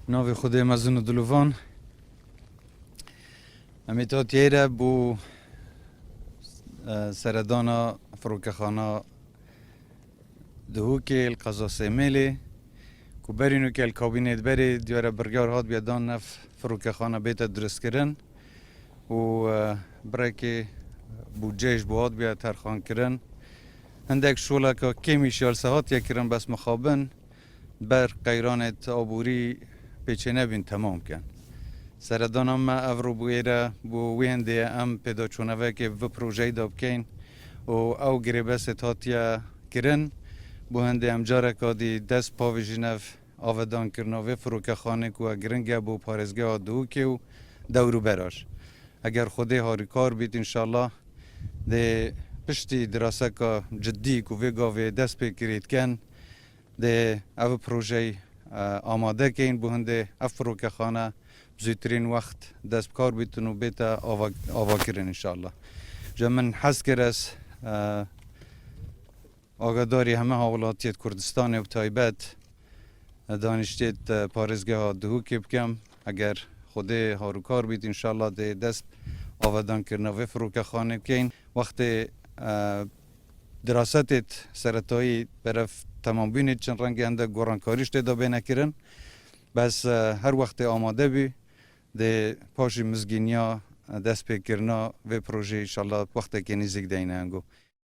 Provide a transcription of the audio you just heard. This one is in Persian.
ناو خود مزون دلوان امیتات یه بو سردانا فروکخانا دهو که القضا سیمیلی که برینو که الکابینت بری دیاره برگار هات بیادان نف فروکخانا بیتا درست کرن و برای که بودجهش بواد بیاد ترخان کرن هندک شولا که کمی شالسه هات یا کرن بس مخابن بر قیرانت آبوری پیچه نبین تمام کن سردان ما افرو بویره بو وینده ام پیدا چونوه که و پروژه داب کن و او گریبه ستاتیا کرن بو هنده ام جاره که دی دست پاویجینف آودان کرنا و فروکه خانه که گرنگه بو پارزگه آدو که و دورو براش اگر خودی هاری کار بیت انشالله ده پشتی دراسه که جدی که ویگاوی دست پیکرید کن ده او پروژه آماده کن بو هنده افروکه خانه زودترین وقت دست کار بیتون و بیتا آوا کرن انشالله جا من حس کرس آگاداری همه حوالاتیت کردستان و تایبت دانشتیت پارزگاه ها دهو که بکم اگر خوده هارو کار بیت انشالله ده دست آودان کرنا و فروکه خانه بکن وقت دراستت سرطایی برف تمام بینید چند رنگی انده گورانکاریش ده دابه نکرن بس هر وقت آماده بی ده پاشی مزگینیا دست پیکرنا و پروژه انشالله وقت که نزدیک دینه انگو